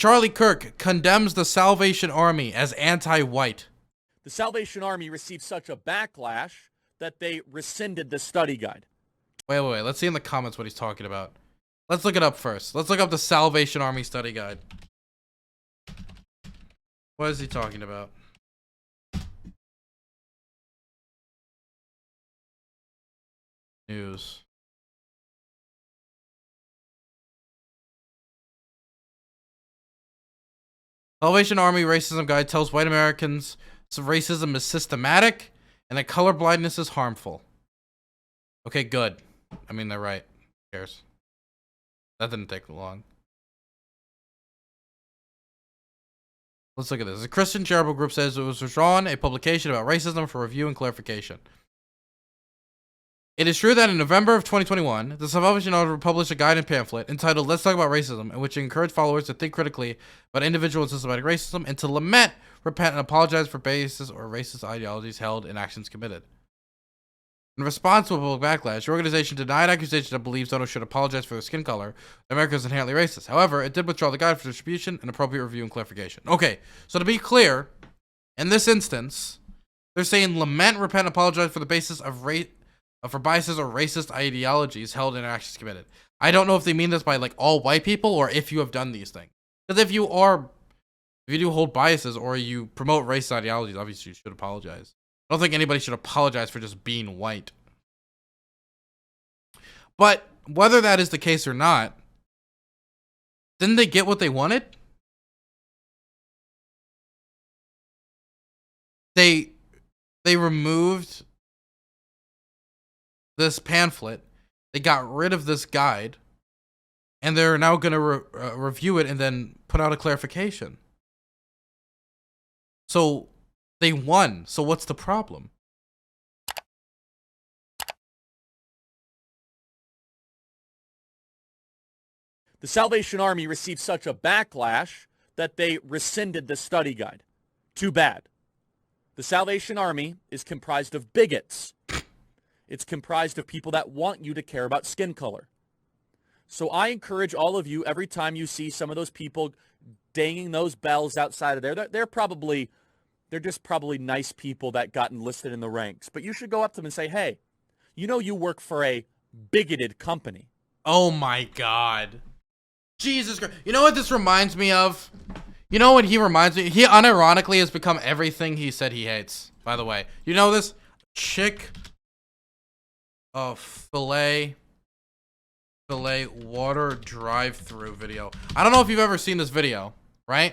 Charlie Kirk condemns the Salvation Army as anti-white. The Salvation Army received such a backlash that they rescinded the study guide. Wait. Let's see in the comments what he's talking about. Let's look it up first. Let's look up the Salvation Army study guide. What is he talking about? News. Salvation Army Racism Guide tells white Americans racism is systematic and that colorblindness is harmful. Okay, good. I mean, they're right. Who cares? That didn't take long. Let's look at this. The Christian Charitable Group says it was withdrawn a publication about racism for review and clarification. It is true that in November of 2021, the Salvation Army published a guide and pamphlet entitled Let's Talk About Racism, in which it encouraged followers to think critically about individual and systematic racism and to lament, repent, and apologize for racist or racist ideologies held and actions committed. In response to a public backlash, the organization denied accusations that believes donors should apologize for their skin color. America is inherently racist. However, it did withdraw the guide for distribution and appropriate review and clarification. Okay, so to be clear, in this instance, they're saying lament, repent, and apologize for the basis of for biases or racist ideologies held in actions committed. I don't know if they mean this by like all white people or if you have done these things. Because if you do hold biases or you promote racist ideologies, obviously you should apologize. I don't think anybody should apologize for just being white. But whether that is the case or not, didn't they get what they wanted? They removed this pamphlet, they got rid of this guide, and they're now going to review it and then put out a clarification. So they won. So what's the problem? The Salvation Army received such a backlash that they rescinded the study guide. Too bad. The Salvation Army is comprised of bigots. It's comprised of people that want you to care about skin color. So I encourage all of you, every time you see some of those people danging those bells outside of there, they're just probably nice people that got enlisted in the ranks. But you should go up to them and say, hey, you know you work for a bigoted company. Oh my God. Jesus Christ. You know what this reminds me of? You know what he reminds me? He unironically has become everything he said he hates, by the way. You know this? Filet water drive-through video. I don't know if you've ever seen this video, right?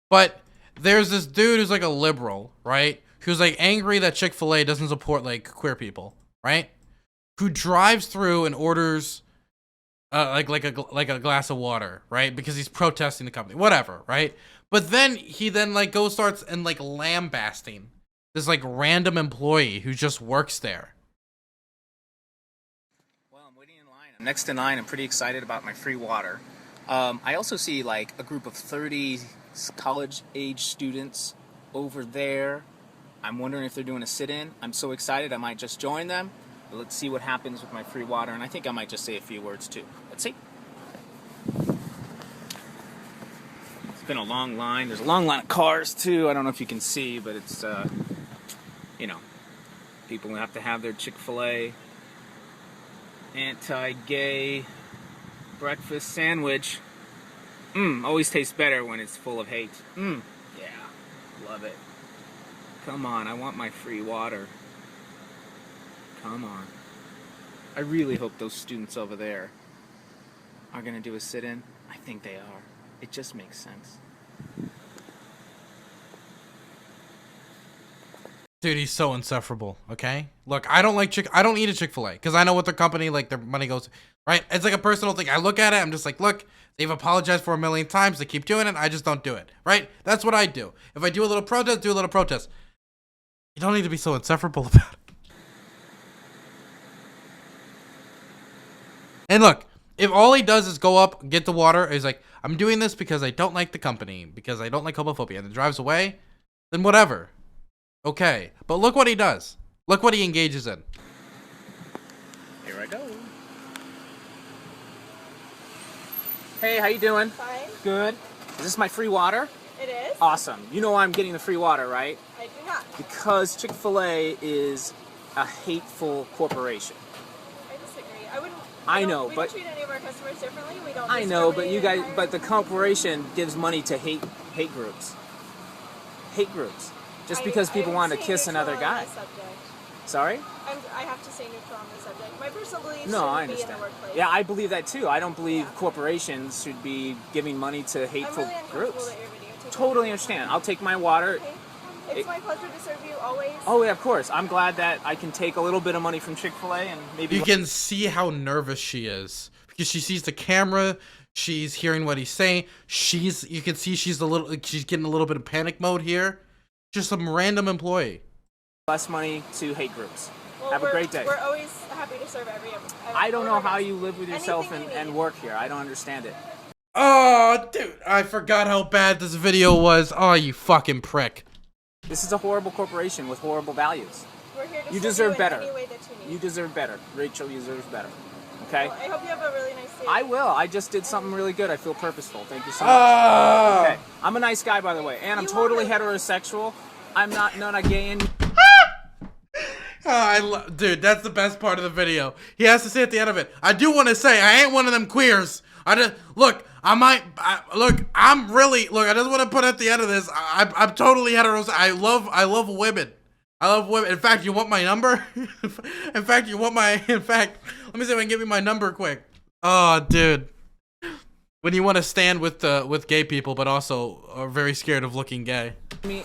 But there's this dude who's like a liberal, right? Who's like angry that Chick-fil-A doesn't support like queer people, right? Who drives through and orders like a glass of water, right? Because he's protesting the company, whatever, right? But then he like starts and like lambasting this like random employee who just works there. I'm next in line. I'm pretty excited about my free water. I also see like a group of 30 college-age students over there. I'm wondering if they're doing a sit-in. I'm so excited I might just join them. But let's see what happens with my free water, and I think I might just say a few words too. Let's see. It's been a long line. There's a long line of cars too. I don't know if you can see, but it's you know, people have to have their Chick-fil-A anti-gay breakfast sandwich. Always tastes better when it's full of hate. Yeah, love it. Come on, I want my free water. Come on. I really hope those students over there are gonna do a sit-in. I think they are. It just makes sense. Dude, he's so insufferable, okay? Look, I don't eat a Chick-fil-A because I know what their company, like, their money goes to, right? It's like a personal thing. I look at it, I'm just like, look, they've apologized for 1,000,000 times. They keep doing it. I just don't do it, right? That's what I do. If I do a little protest, do a little protest. You don't need to be so insufferable about it. And look, if all he does is go up, get the water, is like, I'm doing this because I don't like the company, because I don't like homophobia, and then drives away, then whatever. Okay, but look what he does. Look what he engages in. Here I go. Hey, how you doing? Fine. Good. Is this my free water? It is? Awesome. You know why I'm getting the free water, right? I do not. Because Chick-fil-A is a hateful corporation. I disagree. I wouldn't. I know, we but don't treat any of our customers differently. We don't. I know, but you guys, discriminate but the corporation gives money to hate groups. Hate groups. Just because people want to kiss another guy. Sorry? I have to stay neutral on this subject. My personal beliefs No, I shouldn't be in understand. the workplace. Yeah, I believe that too. I don't believe Yeah. corporations should be giving money to I'm hateful really uncomfortable groups. that you're videotaping. Totally understand. I'll take my water. Okay. It's my pleasure to serve you always. Oh yeah, of course. I'm glad that I can take a little bit of money from Chick-fil-A and maybe. You can see how nervous she is because she sees the camera. She's hearing what he's saying. You can see she's getting a little bit of panic mode here. Just some random employee. Less money to hate groups. Well, Have a great day. We're always happy to serve every. I don't know how you live with yourself Anything you and need. work here. I don't understand it. Oh, dude, I forgot how bad this video was. Oh, you fucking prick. This is a horrible corporation with horrible values. We're here to You serve deserve you better. in any way that you need. You deserve better. Rachel deserves better. Okay? Well, I hope you have a really nice day. I will. I just did something really good. I feel purposeful. Thank you so much. Okay. I'm a nice guy, by the way, and I'm You totally are. heterosexual. I'm not gay and Dude, that's the best part of the video. He has to say at the end of it, I do want to say I ain't one of them queers. I just look. I just want to put at the end of this. I'm totally heterosexual. I love women. I love women. In fact, you want my number? In fact, let me see if I can give you my number quick. Oh, dude. When you want to stand with gay people, but also are very scared of looking gay.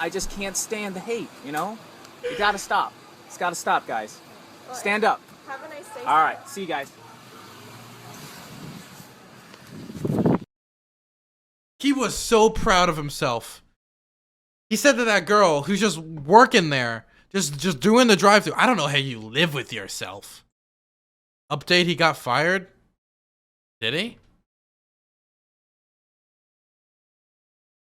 I just can't stand the hate, you know? You gotta stop. It's gotta stop, guys. Stand up. Have a nice day. All right. See you guys. He was so proud of himself. He said to that girl who's just working there, just doing the drive-thru, I don't know how you live with yourself. Update, he got fired? Did he?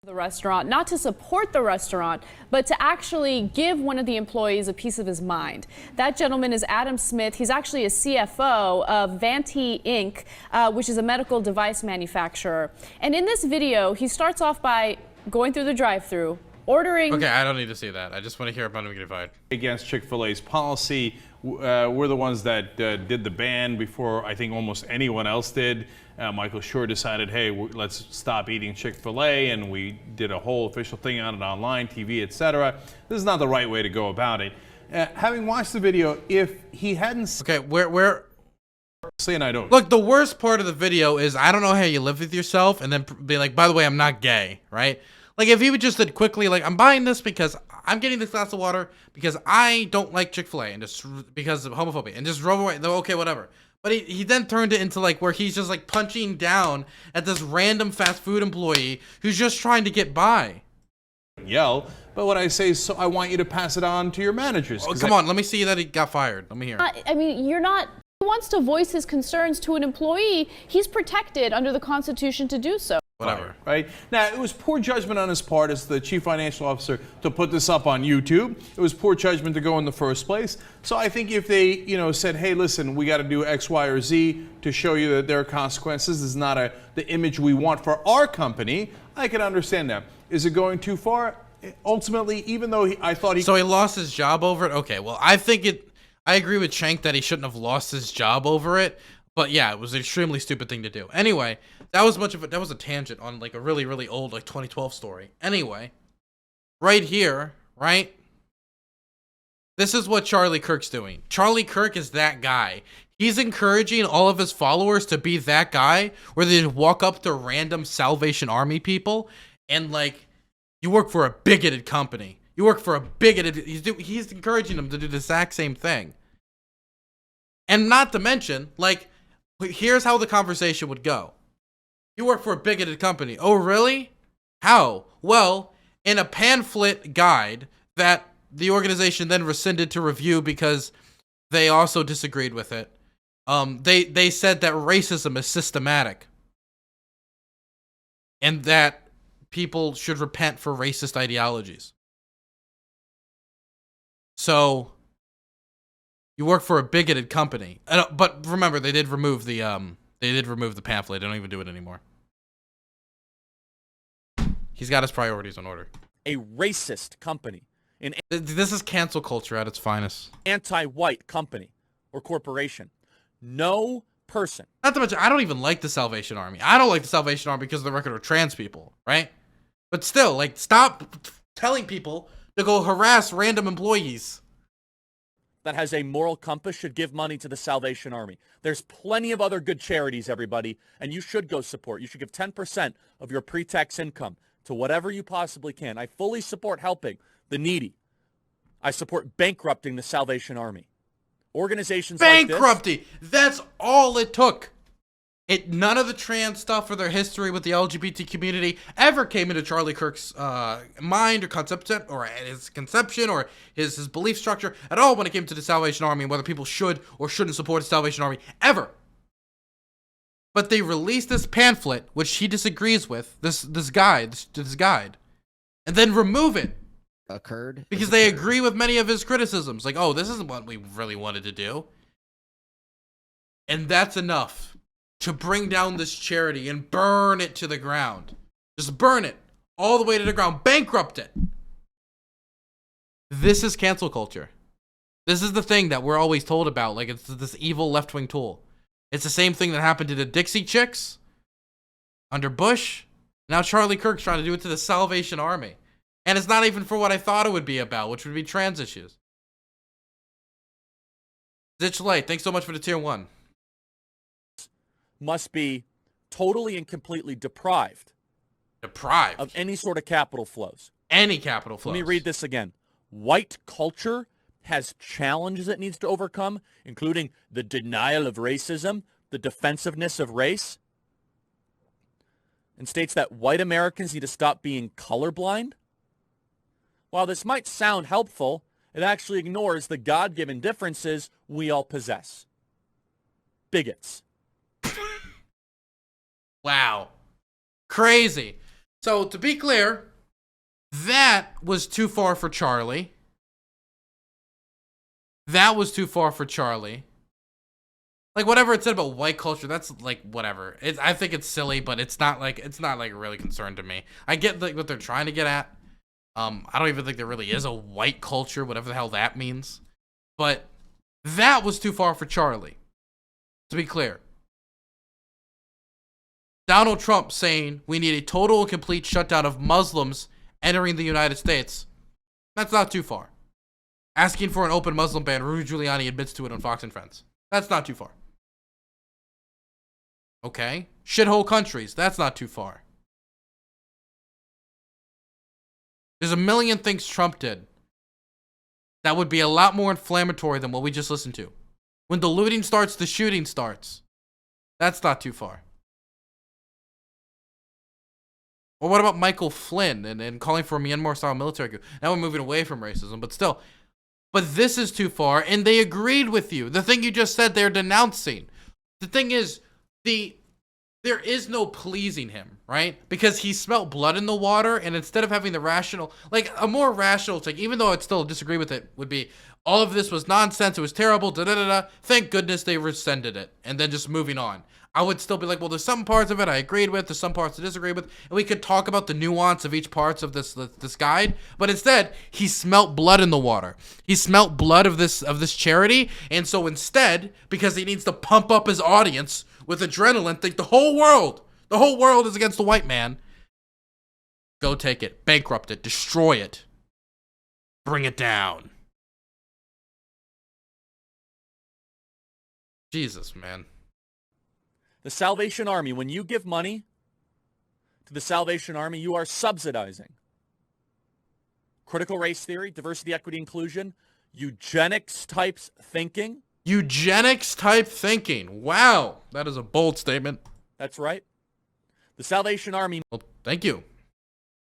The restaurant, not to support the restaurant, but to actually give one of the employees a piece of his mind. That gentleman is Adam Smith. He's actually a CFO of Vanti Inc., which is a medical device manufacturer. And in this video, he starts off by going through the drive-thru, ordering. Okay, I don't need to see that. I just want to hear about him getting fired. Against Chick-fil-A's policy. We're the ones that did the ban before I think almost anyone else did. Michael Schur decided, hey, let's stop eating Chick-fil-A, and we did a whole official thing on it online, TV, etc. This is not the right way to go about it. Having watched the video, if he hadn't Okay, where saying I don't. look, the worst part of the video is I don't know how you live with yourself, and then be like, by the way, I'm not gay, right? Like, if he would just said quickly, like, I'm buying this because I'm getting this glass of water because I don't like Chick-fil-A and just because of homophobia, and just drove away. Okay, whatever. But he then turned it into, like, where he's just, like, punching down at this random fast food employee who's just trying to get by. Yell, but what I say is, so I want you to pass it on to your managers. Oh, come on, let me see that he got fired. Let me hear. I mean, you're not. He wants to voice his concerns to an employee. He's protected under the Constitution to do so. Whatever. Right? Now, it was poor judgment on his part as the chief financial officer to put this up on YouTube. It was poor judgment to go in the first place. So I think if they, said, hey, listen, we got to do X, Y, or Z to show you that there are consequences, this is not the image we want for our company, I can understand that. Is it going too far? Ultimately, even though I thought he... So he lost his job over it? Okay, well, I agree with Shank that he shouldn't have lost his job over it. But yeah, it was an extremely stupid thing to do. Anyway, that was a tangent on like a really, really old like 2012 story. Anyway, right here, right? This is what Charlie Kirk's doing. Charlie Kirk is that guy. He's encouraging all of his followers to be that guy where they just walk up to random Salvation Army people and like, you work for a bigoted company. You work for a bigoted... He's encouraging them to do the exact same thing. And not to mention, like, here's how the conversation would go. You work for a bigoted company. Oh, really? How? Well, in a pamphlet guide that the organization then rescinded to review because they also disagreed with it, they said that racism is systematic. And that people should repent for racist ideologies. So, you work for a bigoted company. But remember, they did remove the pamphlet. They don't even do it anymore. He's got his priorities in order. a racist company, an This is cancel culture at its finest. anti-white company or corporation. No person. Not to mention, I don't even like the Salvation Army. I don't like the Salvation Army because of the record of trans people, right? But still, like, stop telling people to go harass random employees. That has a moral compass should give money to the Salvation Army. There's plenty of other good charities, everybody, and you should go support. You should give 10% of your pre-tax income to whatever you possibly can. I fully support helping the needy. I support bankrupting the Salvation Army. Organizations like this... Bankrupting! That's all it took. None of the trans stuff or their history with the LGBT community ever came into Charlie Kirk's mind or conception or his conception or his belief structure at all when it came to the Salvation Army and whether people should or shouldn't support the Salvation Army ever. But they released this pamphlet, which he disagrees with, this guide, and then remove it. Because they agree with many of his criticisms. Like, oh, this isn't what we really wanted to do. And that's enough to bring down this charity and burn it to the ground. Just burn it all the way to the ground. Bankrupt it. This is cancel culture. This is the thing that we're always told about. Like, it's this evil left-wing tool. It's the same thing that happened to the Dixie Chicks under Bush. Now Charlie Kirk's trying to do it to the Salvation Army. And it's not even for what I thought it would be about, which would be trans issues. Ditch Light, thanks so much for the tier 1. must be totally and completely deprived of any sort of capital flows. Any capital flows. Let me read this again. White culture has challenges it needs to overcome, including the denial of racism, the defensiveness of race, and states that white Americans need to stop being colorblind. While this might sound helpful, it actually ignores the God-given differences we all possess. Bigots. Wow. Crazy. So, to be clear, that was too far for Charlie. Like, whatever it said about white culture, that's, like, whatever. I think it's silly, but it's not really concerned to me. I get, like, what they're trying to get at. I don't even think there really is a white culture, whatever the hell that means. But that was too far for Charlie. To be clear. Donald Trump saying we need a total and complete shutdown of Muslims entering the United States. That's not too far. Asking for an open Muslim ban, Rudy Giuliani admits to it on Fox and Friends. That's not too far. Okay. Shithole countries. That's not too far. There's a million things Trump did that would be a lot more inflammatory than what we just listened to. When the looting starts, the shooting starts. That's not too far. Or what about Michael Flynn and calling for a Myanmar-style military coup? Now we're moving away from racism, but still. But this is too far, and they agreed with you. The thing you just said, they're denouncing. The thing is, there is no pleasing him, right? Because he smelt blood in the water, and instead of having the rational, like a more rational take, even though I'd still disagree with it, would be all of this was nonsense, it was terrible, da-da-da-da. Thank goodness they rescinded it, and then just moving on. I would still be like, well, there's some parts of it I agreed with, there's some parts I disagreed with, and we could talk about the nuance of each parts of this guide. But instead, he smelt blood in the water. He smelt blood of this charity, and so instead, because he needs to pump up his audience with adrenaline, think the whole world is against the white man. Go take it, bankrupt it, destroy it, bring it down. Jesus, man. The Salvation Army, when you give money to the Salvation Army, you are subsidizing critical race theory, diversity, equity, inclusion, eugenics types thinking. Eugenics type thinking. Wow. That is a bold statement. That's right. The Salvation Army Well, thank you.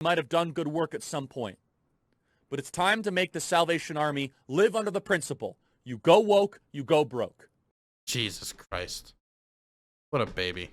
might have done good work at some point, but it's time to make the Salvation Army live under the principle, you go woke, you go broke. Jesus Christ. What a baby.